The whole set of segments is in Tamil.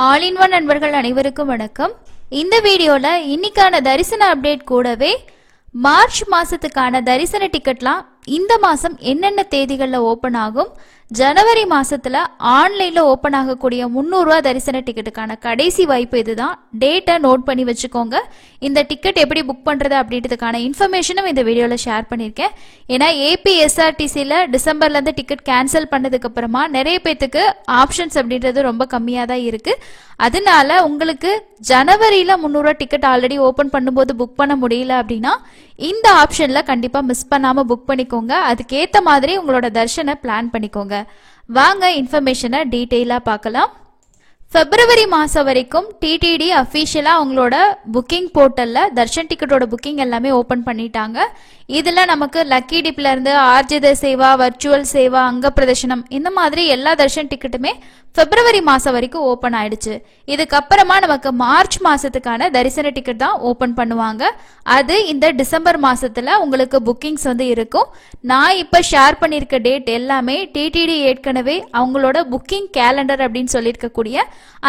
ஆல் இன் ஒன் நண்பர்கள் அனைவருக்கும் வணக்கம். இந்த வீடியோல இன்னைக்கான தரிசன அப்டேட் கூடவே மார்ச் மாசத்துக்கான தரிசன டிக்கெட்லாம் இந்த மாசம் என்னென்ன தேதிகள்ல ஓபன் ஆகும், ஜனவரி மாசத்துல ஆன்லைன்ல ஓபன் ஆகக்கூடிய 300 ரூபாய் தரிசன டிக்கெட்டுக்கான கடைசி வாய்ப்பு இதுதான். டேட்டை நோட் பண்ணி வச்சுக்கோங்க. இந்த டிக்கெட் எப்படி புக் பண்றது அப்படின்றதுக்கான இன்ஃபர்மேஷனும் இந்த வீடியோல ஷேர் பண்ணிருக்கேன். ஏன்னா ஏபிஎஸ்ஆர்டிசில டிசம்பர்ல இருந்து டிக்கெட் கேன்சல் பண்ணதுக்கு அப்புறமா நிறைய பேத்துக்கு ஆப்ஷன்ஸ் அப்படின்றது ரொம்ப கம்மியா தான் இருக்கு. அதனால உங்களுக்கு ஜனவரியில 300 ரூபாய் டிக்கெட் ஆல்ரெடி ஓபன் பண்ணும்போது புக் பண்ண முடியல அப்படின்னா இந்த ஆப்ஷன்ல கண்டிப்பா மிஸ் பண்ணாம புக் பண்ணிக்கோங்க. அதுக்கேத்த மாதிரி உங்களோட தர்ஷனை பிளான் பண்ணிக்கோங்க. வாங்க இன்ஃபர்மேஷனை டீடைலா பார்க்கலாம். பிப்ரவரி மாசம் வரைக்கும் டிடிடி அஃபிஷியலா அவங்களோட புக்கிங் போர்ட்டல்ல தர்ஷன் டிக்கெட்டோட புக்கிங் எல்லாமே ஓபன் பண்ணிட்டாங்க. இதுல நமக்கு லக்கி டிப்ல இருந்து ஆர்ஜித சேவா, வர்ச்சுவல் சேவா, அங்க பிரதர்ஷனம் இந்த மாதிரி எல்லா தர்ஷன் டிக்கெட்டுமே பிப்ரவரி மாசம் வரைக்கும் ஓபன் ஆயிடுச்சு. இதுக்கப்புறமா நமக்கு மார்ச் மாசத்துக்கான தரிசன டிக்கெட் தான் ஓபன் பண்ணுவாங்க. அது இந்த டிசம்பர் மாசத்துல உங்களுக்கு புக்கிங்ஸ் வந்து இருக்கும். நான் இப்ப ஷேர் பண்ணிருக்க டேட் எல்லாமே டிடிடி ஏற்கனவே அவங்களோட புக்கிங் கேலண்டர் அப்படின்னு சொல்லியிருக்கக்கூடிய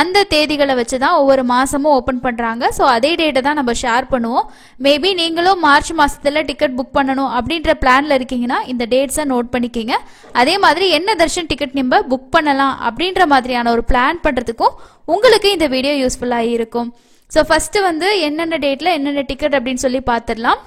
அந்த தேதிகளை வச்சுதான் ஒவ்வொரு மாசமும் ஓபன் பண்றாங்க. ஸோ அதே டேட்டை தான் நம்ம ஷேர் பண்ணுவோம். மேபி நீங்களும் மார்ச் மாசத்துல டிக்கெட் புக் பண்ணணும் அப்படின்ற பிளான்ல இருக்கீங்கன்னா இந்த டேட்ஸை நோட் பண்ணிக்கிங்க. அதே மாதிரி என்ன தர்ஷன் டிக்கெட் நம்ம புக் பண்ணலாம் அப்படின்ற மாதிரியான ஒரு பிளான் பண்றதுக்கும் உங்களுக்கு இந்த வீடியோ யூஸ்ஃபுல்லா இருக்கும். ஸோ ஃபர்ஸ்ட் வந்து என்னென்ன டேட்ல என்னென்ன டிக்கெட் அப்படின்னு சொல்லி பார்த்துடலாம்.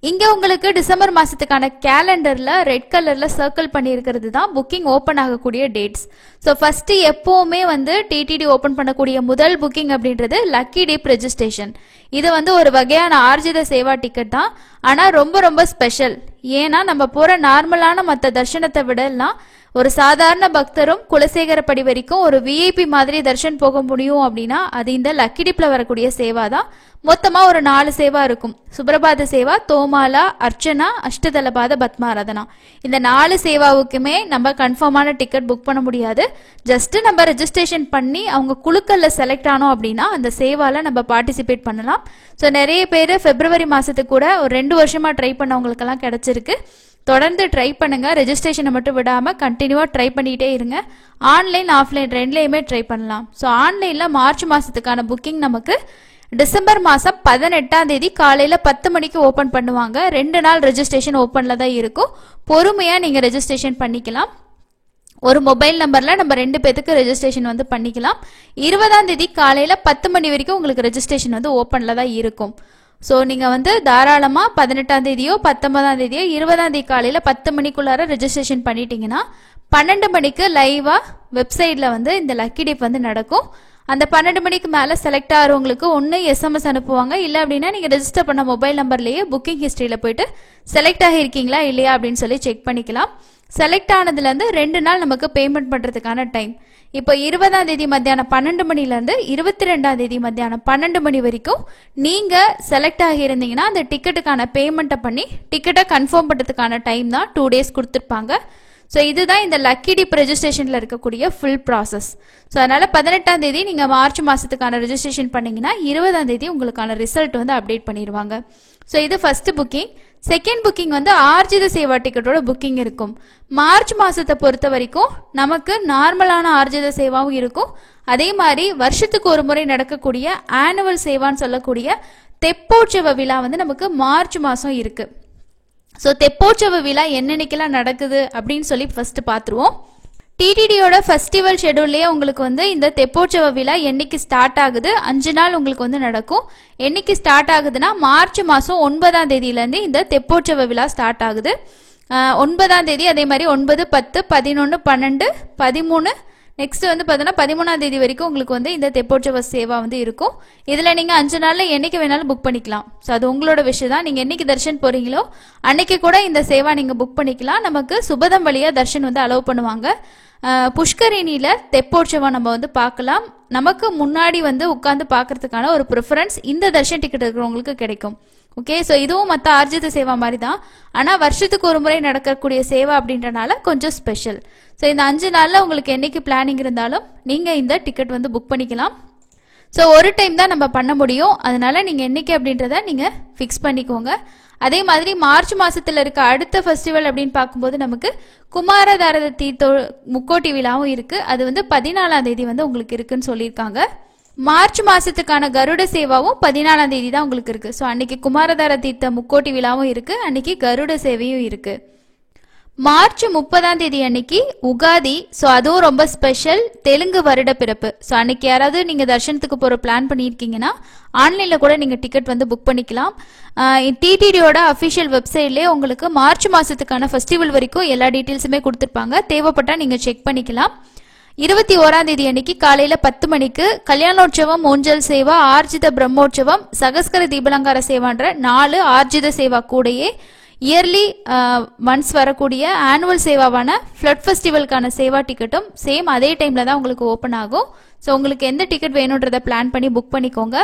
இங்க உங்களுக்கு டிசம்பர் மாசத்துக்கான கேலண்டர்ல ரெட் கலர்ல சர்க்கிள் பண்ணி இருக்கிறது தான் புக்கிங் ஓபன் ஆகக்கூடிய டேட்ஸ். ஸோ ஃபர்ஸ்ட் எப்பவுமே வந்து டிடிடி ஓபன் பண்ணக்கூடிய முதல் புக்கிங் அப்படின்றது லக்கி டிப் ரெஜிஸ்ட்ரேஷன். இது வந்து ஒரு வகையான ஆர்ஜித சேவா டிக்கெட் தான். ஆனா ரொம்ப ரொம்ப ஸ்பெஷல். ஏன்னா நம்ம போற நார்மலான மற்ற தர்ஷனத்தை விடலாம் ஒரு சாதாரண பக்தரும் குலசேகரப்படி வரைக்கும் ஒரு விஐபி மாதிரி தர்ஷன் போக முடியும் அப்படின்னா அது இந்த லக்கி டிப்ல வரக்கூடிய சேவா தான். மொத்தமா ஒரு 4 சேவா இருக்கும். சுப்ரபாத சேவா, தோமாலா, அர்ச்சனா, அஷ்டதலபாத, பத்மாராதனா. இந்த 4 சேவாவுக்குமே நம்ம கன்ஃபார்மான டிக்கெட் புக் பண்ண முடியாது. ஜஸ்ட் நம்ம ரெஜிஸ்ட்ரேஷன் பண்ணி அவங்க குழுக்கள்ல செலக்ட் ஆனோம் அப்படின்னா அந்த சேவால நம்ம பார்ட்டிசிபேட் பண்ணலாம். ஸோ நிறைய பேர் பிப்ரவரி மாசத்துக்கு கூட ஒரு 2 வருஷமா ட்ரை பண்ணவங்களுக்கெல்லாம் கிடைச்சிருக்கு. தொடர்ந்து ட்ரை பண்ணுங்க. ரெஜிஸ்ட்ரேஷனை மட்டும் விடாம கண்டினியூவா ட்ரை பண்ணிட்டே இருங்க. ஆன்லைன் ஆஃப்லைன் ரெண்டுலயுமே ட்ரை பண்ணலாம். ஸோ ஆன்லைன்ல மார்ச் மாசத்துக்கான புக்கிங் நமக்கு டிசம்பர் மாசம் 18ஆம் தேதி காலையில 10 மணிக்கு ஓபன் பண்ணுவாங்க. 2 நாள் ரெஜிஸ்ட்ரேஷன் ஓபன்ல தான் இருக்கும். பொறுமையா நீங்க ரெஜிஸ்ட்ரேஷன் பண்ணிக்கலாம். ஒரு மொபைல் நம்பர்ல நம்ம 2 பேத்துக்கு ரெஜிஸ்ட்ரேஷன் வந்து பண்ணிக்கலாம். 20ஆம் தேதி காலையில 10 மணி வரைக்கும் உங்களுக்கு ரெஜிஸ்ட்ரேஷன் வந்து ஓபன்ல தான் இருக்கும். ஸோ நீங்க வந்து தாராளமா 18ஆம் தேதியோ 19ஆம் தேதியோ 20ஆம் தேதி காலையில 10 மணிக்குள்ளார ரெஜிஸ்ட்ரேஷன் பண்ணிட்டீங்கன்னா 12 மணிக்கு லைவா வெப்சைட்ல வந்து இந்த லக்கி டிப் வந்து நடக்கும். அந்த 12 மணிக்கு மேல செலக்ட் ஆகிறவங்களுக்கு ஒன்னு எஸ்எம்எஸ் அனுப்புவாங்க. இல்ல அப்படின்னா நீங்க ரெஜிஸ்டர் பண்ண மொபைல் நம்பர்லயே புக்கிங் ஹிஸ்டரியில போயிட்டு செலக்ட் ஆகிருக்கீங்களா இல்லையா அப்படின்னு சொல்லி செக் பண்ணிக்கலாம். செலக்ட் ஆனதுல இருந்து 2 நாள் நமக்கு பேமெண்ட் பண்றதுக்கான டைம். இப்போ 20ஆம் தேதி மத்தியானம் 12 மணில இருந்து 22ஆம் தேதி மத்தியானம் 12 மணி வரைக்கும் நீங்க செலக்ட் ஆகியிருந்தீங்கன்னா அந்த டிக்கெட்டுக்கான பேமெண்ட்டை பண்ணி டிக்கெட்டை கன்ஃபார்ம் பண்றதுக்கான டைம் தான் 2 டேஸ் கொடுத்துருப்பாங்க. ஸோ இதுதான் இந்த லக்கி டிப் ரெஜிஸ்ட்ரேஷன்ல இருக்கக்கூடிய ஃபுல் ப்ராசஸ். ஸோ அதனால 18ஆம் தேதி நீங்க மார்ச் மாசத்துக்கான ரெஜிஸ்ட்ரேஷன் பண்ணீங்கன்னா 20ஆம் தேதி உங்களுக்கான ரிசல்ட் வந்து அப்டேட் பண்ணிடுவாங்க. ஸோ இது ஃபர்ஸ்ட் புக்கிங். செகண்ட் புக்கிங் வந்து ஆர்ஜித சேவா டிக்கெட்டோட புக்கிங் இருக்கும். மார்ச் மாசத்தை பொறுத்த வரைக்கும் நமக்கு நார்மலான ஆர்ஜித சேவாவும் இருக்கும். அதே மாதிரி வருஷத்துக்கு ஒரு முறை நடக்கக்கூடிய ஆனுவல் சேவான்னு சொல்லக்கூடிய தெப்போற்சவ விழா வந்து நமக்கு மார்ச் மாசம் இருக்கு. ஸோ தெப்போற்சவ விழா என்னன்னைக்கெல்லாம் நடக்குது அப்படின்னு சொல்லி ஃபர்ஸ்ட் பார்த்துருவோம். டிடிடியோட ஃபெஸ்டிவல் ஷெடியூல்லையே உங்களுக்கு வந்து இந்த தெப்போற்சவ விழா என்னைக்கு ஸ்டார்ட் ஆகுது, 5 நாள் உங்களுக்கு வந்து நடக்கும். என்னைக்கு ஸ்டார்ட் ஆகுதுன்னா மார்ச் மாசம் 9ஆம் தேதியிலேருந்து இந்த தெப்போற்சவ விழா ஸ்டார்ட் ஆகுது. 9ஆம் தேதி, அதே மாதிரி 9, 10, 11, 12, 13, நெக்ஸ்ட் வந்து பார்த்தோன்னா 13ஆம் தேதி வரைக்கும் உங்களுக்கு வந்து இந்த தெப்போற்சவ சேவா வந்து இருக்கும். இதுல நீங்க 5 நாள்ல என்னைக்கு வேணாலும் புக் பண்ணிக்கலாம். ஸோ அது உங்களோட விஷயம் தான். நீங்க என்னைக்கு தர்ஷன் போறீங்களோ அன்னைக்கு கூட இந்த சேவா நீங்க புக் பண்ணிக்கலாம். நமக்கு சுபதம் வழியா தர்ஷன் வந்து அலோவ் பண்ணுவாங்க. புஷ்கரிணியில தெப்போற்சவம் நம்ம வந்து பார்க்கலாம். நமக்கு முன்னாடி வந்து உட்கார்ந்து பார்க்கறதுக்கான ஒரு ப்ரிஃபரன்ஸ் இந்த தர்ஷன் டிக்கெட் இருக்கிறவங்களுக்கு கிடைக்கும். ஓகே, ஸோ இதுவும் மற்ற ஆர்ஜித சேவா மாதிரி தான். ஆனால் வருஷத்துக்கு ஒரு முறை நடக்கக்கூடிய சேவா அப்படின்றனால கொஞ்சம் ஸ்பெஷல். ஸோ இந்த 5 நாளில் உங்களுக்கு என்னைக்கு பிளானிங் இருந்தாலும் நீங்கள் இந்த டிக்கெட் வந்து புக் பண்ணிக்கலாம். ஸோ ஒரு டைம் தான் நம்ம பண்ண முடியும். அதனால நீங்கள் என்னைக்கு அப்படின்றத நீங்கள் ஃபிக்ஸ் பண்ணிக்கோங்க. அதே மாதிரி மார்ச் மாசத்துல இருக்க அடுத்த ஃபெஸ்டிவல் அப்படின்னு பார்க்கும்போது நமக்கு குமாரதார தீர்த்த முக்கோட்டி விழாவும் இருக்கு. அது வந்து 14ஆம் தேதி வந்து உங்களுக்கு இருக்குன்னு சொல்லியிருக்காங்க. மார்ச் மாசத்துக்கான கருட சேவாவும் 14ஆம் தேதி தான் உங்களுக்கு இருக்கு. ஸோ அன்னைக்கு குமாரதார தீர்த்த முக்கோட்டி விழாவும் இருக்கு, அன்னைக்கு கருட சேவையும் இருக்கு. மார்ச் 30ஆம் தேதி அன்னைக்கு உகாதி. ஸோ அதுவும் ரொம்ப ஸ்பெஷல், தெலுங்கு வருட பிறப்பு. ஸோ அன்னைக்கு யாராவது நீங்க தர்ஷனத்துக்கு போற பிளான் பண்ணியிருக்கீங்கன்னா ஆன்லைன்ல கூட நீங்க டிக்கெட் வந்து புக் பண்ணிக்கலாம். டிடிடியோட அஃபிஷியல் வெப்சைட்லேயே உங்களுக்கு மார்ச் மாசத்துக்கான ஃபெஸ்டிவல் வரைக்கும் எல்லா டீட்டெயில்ஸுமே கொடுத்துருப்பாங்க. தேவைப்பட்டா நீங்க செக் பண்ணிக்கலாம். 21ஆம் தேதி அன்னைக்கு காலையில 10 மணிக்கு கல்யாணோற்சவம், ஊஞ்சல் சேவா, ஆர்ஜித பிரம்மோற்சவம், சகஸ்கர தீபலங்கார சேவான்ற 4 ஆர்ஜித சேவா கூடயே இயர்லி ஒன்ஸ் வரக்கூடிய ஆனுவல் சேவாவான ஃப்ளட் ஃபெஸ்டிவலுக்கான சேவா டிக்கெட்டும் சேம் அதே டைம்ல தான் உங்களுக்கு ஓப்பன் ஆகும். ஸோ உங்களுக்கு எந்த டிக்கெட் வேணுன்றதை பிளான் பண்ணி புக் பண்ணிக்கோங்க.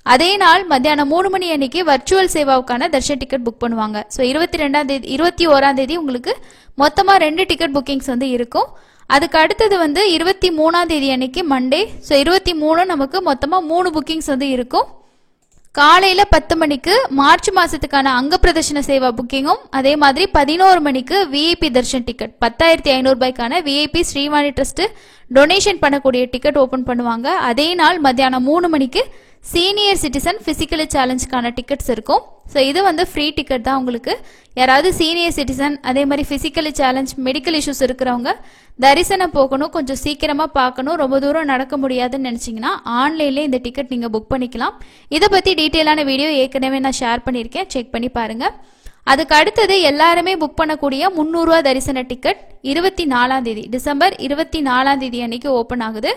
அதே நாள் மத்தியானம் 3 மணி அன்னைக்கு வர்ச்சுவல் சேவாவுக்கான தர்ஷன் டிக்கெட் புக் பண்ணுவாங்க. ஸோ 21ஆம் தேதி உங்களுக்கு மொத்தமா 2 டிக்கெட் புக்கிங்ஸ் வந்து இருக்கும். அதுக்கு அடுத்தது வந்து 23ஆம் தேதி அன்னைக்கு மண்டே. ஸோ 23 நமக்கு மொத்தமா 3 புக்கிங்ஸ் வந்து இருக்கும். காலையில 10 மணிக்கு மார்ச் மாசத்துக்கான அங்க பிரதர்ஷன சேவா புக்கிங்கும், அதே மாதிரி 11 மணிக்கு விஐபி தர்ஷன் டிக்கெட் 10,500 ரூபாய்க்கான விஐபி ஸ்ரீவாணி ட்ரஸ்ட் டொனேஷன் பண்ணக்கூடிய டிக்கெட் ஓபன் பண்ணுவாங்க. அதே நாள் மத்தியானம் 3 மணிக்கு சீனியர் சிட்டிசன் பிசிக்கலி சேலஞ்சுக்கான டிக்கெட்ஸ் இருக்கும். ஸோ இது வந்து ஃப்ரீ டிக்கெட் தான் உங்களுக்கு. யாராவது சீனியர் சிட்டிசன், அதே மாதிரி பிசிக்கலி சேலஞ்ச், மெடிக்கல் இஷ்யூஸ் இருக்கிறவங்க தரிசனம் போகணும், கொஞ்சம் சீக்கிரமா பார்க்கணும், ரொம்ப தூரம் நடக்க முடியாதுன்னு நினைச்சீங்கன்னா ஆன்லைன்ல இந்த டிக்கெட் நீங்க புக் பண்ணிக்கலாம். இதை பத்தி டீட்டெயிலான வீடியோ ஏற்கனவே நான் ஷேர் பண்ணியிருக்கேன், செக் பண்ணி பாருங்க. அதுக்கு அடுத்தது எல்லாருமே புக் பண்ணக்கூடிய 300 ரூபா தரிசன டிக்கெட் 24ஆம் தேதி டிசம்பர் 24ஆம் தேதி அன்னைக்கு ஓபன் ஆகுது.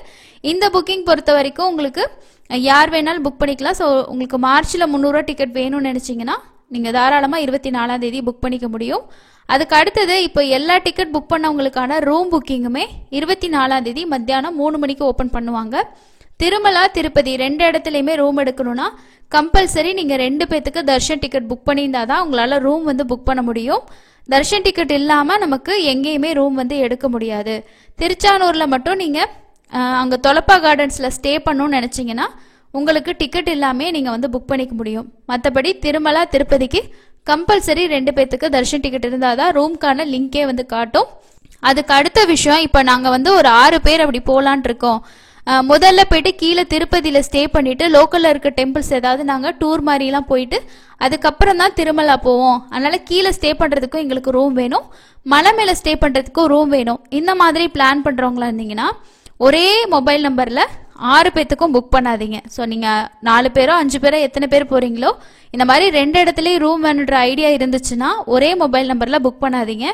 இந்த புக்கிங் பொறுத்த வரைக்கும் உங்களுக்கு யார் வேணாலும் புக் பண்ணிக்கலாம். ஸோ உங்களுக்கு மார்ச்ல 300 ரூபா டிக்கெட் வேணும்னு நினைச்சீங்கன்னா நீங்க தாராளமா 24ஆம் தேதி புக் பண்ணிக்க முடியும். அதுக்கு அடுத்தது இப்போ எல்லா டிக்கெட் புக் பண்ணவங்களுக்கான ரூம் புக்கிங்குமே 24ஆம் தேதி மத்தியானம் 3 மணிக்கு ஓபன் பண்ணுவாங்க. திருமலா, திருப்பதி 2 இடத்துலயுமே ரூம் எடுக்கணும்னா கம்பல்சரி நீங்க 2 பேத்துக்கு தர்ஷன் டிக்கெட் புக் பண்ணியிருந்தாதான் உங்களால ரூம் வந்து புக் பண்ண முடியும். தர்ஷன் டிக்கெட் இல்லாம நமக்கு எங்கேயுமே ரூம் வந்து எடுக்க முடியாது. திருச்சானூர்ல மட்டும் நீங்க அங்க தொலப்பா கார்டன்ஸ்ல ஸ்டே பண்ணணும்னு நினைச்சீங்கன்னா உங்களுக்கு டிக்கெட் இல்லாமே நீங்க வந்து புக் பண்ணிக்க முடியும். மற்றபடி திருமலா, திருப்பதிக்கு கம்பல்சரி 2 பேத்துக்கு தர்ஷன் டிக்கெட் இருந்தாதான் ரூம்கான லிங்கே வந்து காட்டும். அதுக்கு அடுத்த விஷயம், இப்ப நாங்க வந்து ஒரு 6 பேர் அப்படி போலான் இருக்கோம். முதல்ல போயிட்டு கீழே திருப்பதியில ஸ்டே பண்ணிட்டு லோக்கல்ல இருக்க டெம்பிள்ஸ் ஏதாவது நாங்க டூர் மாதிரி எல்லாம் போயிட்டு அதுக்கப்புறம் தான் திருமலா போவோம். அதனால கீழே ஸ்டே பண்றதுக்கும் எங்களுக்கு ரூம் வேணும், மலை மேல ஸ்டே பண்றதுக்கும் ரூம் வேணும். இந்த மாதிரி பிளான் பண்றவங்களா இருந்தீங்கன்னா ஒரே மொபைல் நம்பர்ல 6 பேத்துக்கும் புக் பண்ணாதீங்க. ஸோ நீங்க 4 பேரோ 5 பேரோ எத்தனை பேர் போறீங்களோ இந்த மாதிரி 2 இடத்துலயும் ரூம் வேணுன்ற ஐடியா இருந்துச்சுன்னா ஒரே மொபைல் நம்பர்ல புக் பண்ணாதீங்க.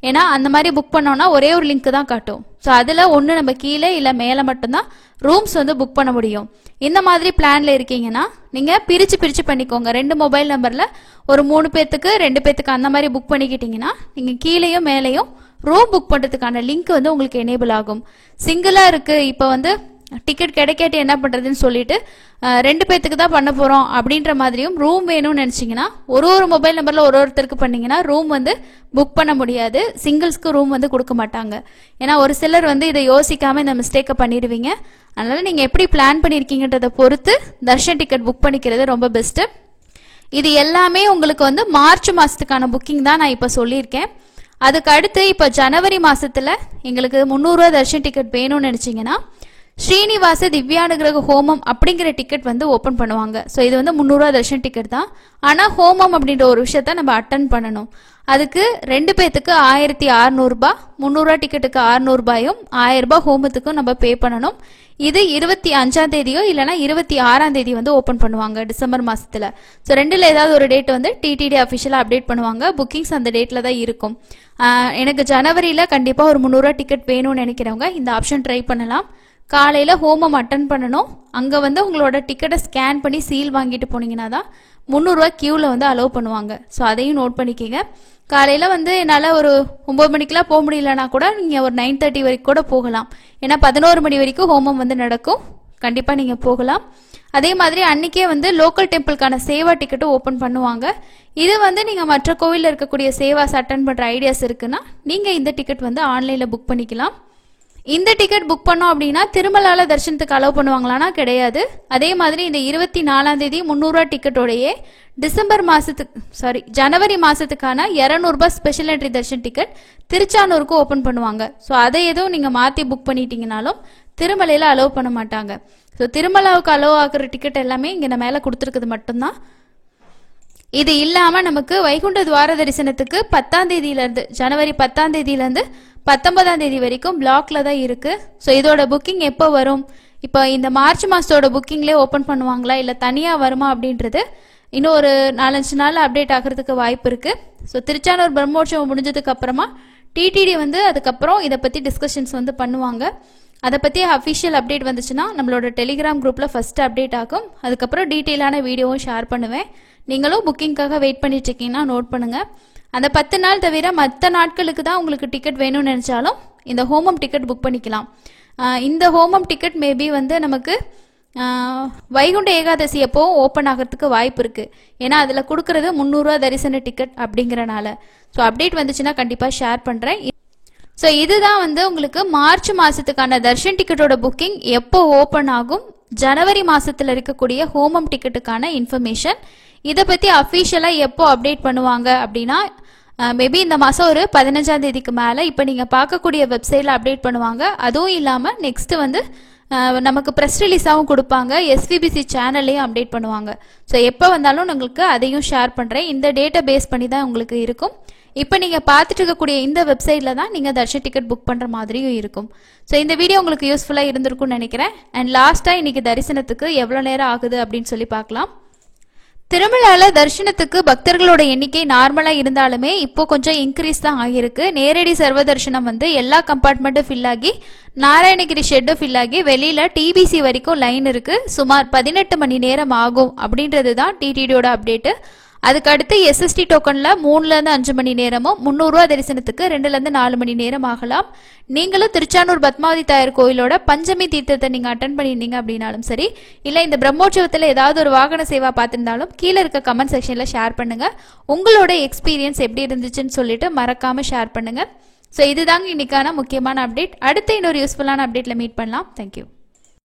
ஏன்னா அந்த மாதிரி புக் பண்ணோம்னா ஒரே ஒரு லிங்க் தான் காட்டும். ஸோ அதுல ஒன்று நம்ம கீழே இல்லை மேலே மட்டும்தான் ரூம்ஸ் வந்து புக் பண்ண முடியும். இந்த மாதிரி பிளான்ல இருக்கீங்கன்னா நீங்க பிரிச்சு பண்ணிக்கோங்க. 2 மொபைல் நம்பர்ல ஒரு 3 பேத்துக்கு 2 பேத்துக்கு அந்த மாதிரி புக் பண்ணிக்கிட்டீங்கன்னா நீங்க கீழேயும் மேலேயும் ரூம் புக் பண்றதுக்கான லிங்க் வந்து உங்களுக்கு எனேபிள் ஆகும். சிங்கிளா இருக்கு, இப்போ வந்து டிக்கெட் கிடைக்காட்டி என்ன பண்றதுன்னு சொல்லிட்டு 2 பேத்துக்கு தான் பண்ண போறோம் அப்படின்ற மாதிரியும் ரூம் வேணும்னு நினைச்சீங்கன்னா ஒரு மொபைல் நம்பர்ல ஒருத்தருக்கு பண்ணீங்கன்னா ரூம் வந்து புக் பண்ண முடியாது. சிங்கிள்ஸ்க்கு ரூம் வந்து கொடுக்க மாட்டாங்க. ஏன்னா ஒரு சிலர் வந்து இதை யோசிக்காம இந்த மிஸ்டேக்கை பண்ணிடுவீங்க. அதனால நீங்க எப்படி பிளான் பண்ணிருக்கீங்கன்றத பொறுத்து தர்ஷன் டிக்கெட் புக் பண்ணிக்கிறது ரொம்ப பெஸ்ட். இது எல்லாமே உங்களுக்கு வந்து மார்ச் மாசத்துக்கான புக்கிங் தான் நான் இப்ப சொல்லியிருக்கேன். அதுக்கு அடுத்து இப்ப ஜனவரி மாசத்துல எங்களுக்கு 300 ரூபா தர்ஷன் டிக்கெட் வேணும்னு நினைச்சீங்கன்னா ஸ்ரீனிவாச திவ்யானுகிரக ஹோமம் அப்படிங்கிற டிக்கெட் வந்து ஓபன் பண்ணுவாங்க. ஸோ இது வந்து 300 ரூபா தர்ஷன் டிக்கெட் தான். ஆனா ஹோமம் அப்படின்ற ஒரு விஷயத்த நம்ம அட்டன் பண்ணணும். அதுக்கு 2 பேத்துக்கு 1600 ரூபாய், 300 ரூபா டிக்கெட்டுக்கு 600 ரூபாயும் 1000 ரூபாய் ஹோமத்துக்கும் நம்ம பே பண்ணணும். இது 25ஆம் தேதியோ இல்லைன்னா 26ஆம் தேதி வந்து ஓபன் பண்ணுவாங்க டிசம்பர் மாசத்துல. ஸோ 2ல ஏதாவது ஒரு டேட் வந்து டிடிடி அஃபிஷியலா அப்டேட் பண்ணுவாங்க. புக்கிங்ஸ் அந்த டேட்ல தான் இருக்கும். எனக்கு ஜனவரியில கண்டிப்பா ஒரு 300 ரூபா டிக்கெட் வேணும்னு நினைக்கிறவங்க இந்த ஆப்ஷன் ட்ரை பண்ணலாம். காலையில ஹோமம் அட்டன் பண்ணணும். அங்க வந்து உங்களோட டிக்கெட்டை ஸ்கேன் பண்ணி சீல் வாங்கிட்டு போனீங்கன்னா தான் 300 ரூபாய் கியூல வந்து அலோவ் பண்ணுவாங்க. ஸோ அதையும் நோட் பண்ணிக்கங்க. காலையில வந்து என்னால ஒரு 9 மணிக்கெல்லாம் போக முடியலன்னா கூட நீங்க ஒரு 9:30 வரைக்கும் கூட போகலாம். ஏன்னா 11 மணி வரைக்கும் ஹோமம் வந்து நடக்கும். கண்டிப்பா நீங்க போகலாம். அதே மாதிரி அன்னைக்கே வந்து லோக்கல் டெம்பிளுக்கான சேவா டிக்கெட்டும் ஓபன் பண்ணுவாங்க. இது வந்து நீங்க மற்ற கோவில்ல இருக்கக்கூடிய சேவாஸ் அட்டன் பண்ற ஐடியாஸ் இருக்குன்னா நீங்க இந்த டிக்கெட் வந்து ஆன்லைன்ல புக் பண்ணிக்கலாம். இந்த டிக்கெட் புக் பண்ணோம் அப்படின்னா திருமலால தரிசனத்துக்கு அலோவ் பண்ணுவாங்களானா கிடையாது. அதே மாதிரி இந்த 24ஆம் தேதி 300 ரூபாய் டிக்கெட்டோடையே ஜனவரி மாசத்துக்கான 200 ரூபாய் ஸ்பெஷல் என்ட்ரி தர்ஷன் டிக்கெட் திருச்சானூருக்கு ஓபன் பண்ணுவாங்க. ஸோ அதை எதுவும் நீங்க மாத்தி புக் பண்ணிட்டீங்கனாலும் திருமலையில அலோவ் பண்ண மாட்டாங்க. ஸோ திருமலாவுக்கு அலோவ் ஆகுற டிக்கெட் எல்லாமே இங்க மேல கொடுத்துருக்குது மட்டும்தான். இது இல்லாம நமக்கு வைகுண்ட துவார தரிசனத்துக்கு 10ஆம் தேதியிலிருந்து ஜனவரி 10ஆம் தேதியிலிருந்து 19ஆம் தேதி வரைக்கும் பிளாக்ல தான் இருக்கு. ஸோ இதோட புக்கிங் எப்போ வரும், இப்போ இந்த மார்ச் மாசத்தோட புக்கிங்லேயே ஓப்பன் பண்ணுவாங்களா இல்லை தனியா வருமா அப்படின்றது இன்னும் ஒரு 4-5 நாள் அப்டேட் ஆகிறதுக்கு வாய்ப்பு இருக்கு. ஸோ திருச்சானூர் பிரம்மோற்சவம் முடிஞ்சதுக்கு அப்புறமா டிடிடி அதுக்கப்புறம் இதை பத்தி டிஸ்கஷன்ஸ் பண்ணுவாங்க. அதை பத்தி அஃபிஷியல் அப்டேட் வந்துச்சுன்னா நம்மளோட டெலிகிராம் குரூப்ல ஃபர்ஸ்ட் அப்டேட் ஆகும். அதுக்கப்புறம் டீட்டெயிலான வீடியோவும் ஷேர் பண்ணுவேன். நீங்களும் புக்கிங்காக வெயிட் பண்ணிட்டு இருக்கீங்கன்னா நோட் பண்ணுங்க. அந்த 10 நாள் தவிர மற்ற நாட்களுக்கு தான் உங்களுக்கு டிக்கெட் வேணும்னு நினைச்சாலும் இந்த ஹோமம் டிக்கெட் புக் பண்ணிக்கலாம். இந்த ஹோமம் டிக்கெட் மேபி நமக்கு வைகுண்ட ஏகாதசி எப்போ ஓப்பன் ஆகிறதுக்கு வாய்ப்பு இருக்கு. ஏன்னா அதுல கொடுக்கறது 300 ரூபாய் தரிசன டிக்கெட் அப்படிங்கறனால. ஸோ அப்டேட் வந்துச்சுன்னா கண்டிப்பா ஷேர் பண்றேன். ஸோ இதுதான் உங்களுக்கு மார்ச் மாசத்துக்கான தர்ஷன் டிக்கெட்டோட புக்கிங் எப்போ ஓப்பன் ஆகும், ஜனவரி மாசத்துல இருக்கக்கூடிய ஹோமம் டிக்கெட்டுக்கான இன்ஃபர்மேஷன். இதை பத்தி அஃபிஷியலா எப்போ அப்டேட் பண்ணுவாங்க அப்படின்னா மேபி இந்த மாசம் ஒரு 15ஆம் தேதிக்கு மேல இப்ப நீங்க பார்க்கக்கூடிய வெப்சைட்ல அப்டேட் பண்ணுவாங்க. அதுவும் இல்லாம நெக்ஸ்ட் நமக்கு ப்ரெஸ் ரிலீஸாவும் கொடுப்பாங்க, எஸ்விபிசி சேனல்லையும் அப்டேட் பண்ணுவாங்க. ஸோ எப்போ வந்தாலும் உங்களுக்கு அதையும் ஷேர் பண்றேன். இந்த டேட்டா பேஸ் பண்ணி தான் உங்களுக்கு இருக்கும். இப்போ நீங்க பார்த்துட்டு இருக்கக்கூடிய இந்த வெப்சைட்ல தான் நீங்க தர்ஷன் டிக்கெட் புக் பண்ற மாதிரியும் இருக்கும். ஸோ இந்த வீடியோ உங்களுக்கு யூஸ்ஃபுல்லா இருந்திருக்கும்னு நினைக்கிறேன். அண்ட் லாஸ்டா இன்னைக்கு தரிசனத்துக்கு எவ்வளவு நேரம் ஆகுது அப்படின்னு சொல்லி பார்க்கலாம். திருமலால தரிசனத்துக்கு பக்தர்களோட எண்ணிக்கை நார்மலா இருந்தாலுமே இப்போ கொஞ்சம் இன்க்ரீஸ் தான் ஆகியிருக்கு. நேரடி சர்வ தரிசனம் எல்லா கம்பார்ட்மெண்ட்டும் ஃபில் ஆகி நாராயணகிரி ஷெட்டும் ஃபில் ஆகி வெளியில டிபிசி வரைக்கும் லைன் இருக்கு. சுமார் 18 மணி நேரம் ஆகும் அப்படின்றது தான் டிடிடியோட அப்டேட். அதுக்கு அடுத்து எஸ்எஸ்டி டோக்கன்ல 3ல இருந்து 5 மணி நேரமும் 300 ரூபாய் தரிசனத்துக்கு 2ல இருந்து 4 மணி நேரம் ஆகலாம். நீங்களும் திருச்சானூர் பத்மாவதி தாயார் கோயிலோட பஞ்சமி தீர்த்தத்தை நீங்க அட்டன் பண்ணியிருந்தீங்க அப்படின்னாலும் சரி, இல்ல இந்த பிரம்மோற்சவத்துல ஏதாவது ஒரு வாகன சேவா பார்த்திருந்தாலும் கீழே இருக்க கமெண்ட் செக்ஷன்ல ஷேர் பண்ணுங்க. உங்களோட எக்ஸ்பீரியன்ஸ் எப்படி இருந்துச்சுன்னு சொல்லிட்டு மறக்காம ஷேர் பண்ணுங்க. ஸோ இதுதாங்க இன்னைக்கான முக்கியமான அப்டேட். அடுத்த இன்னொரு யூஸ்ஃபுல்லான அப்டேட்ல மீட் பண்ணலாம். தேங்க்யூ.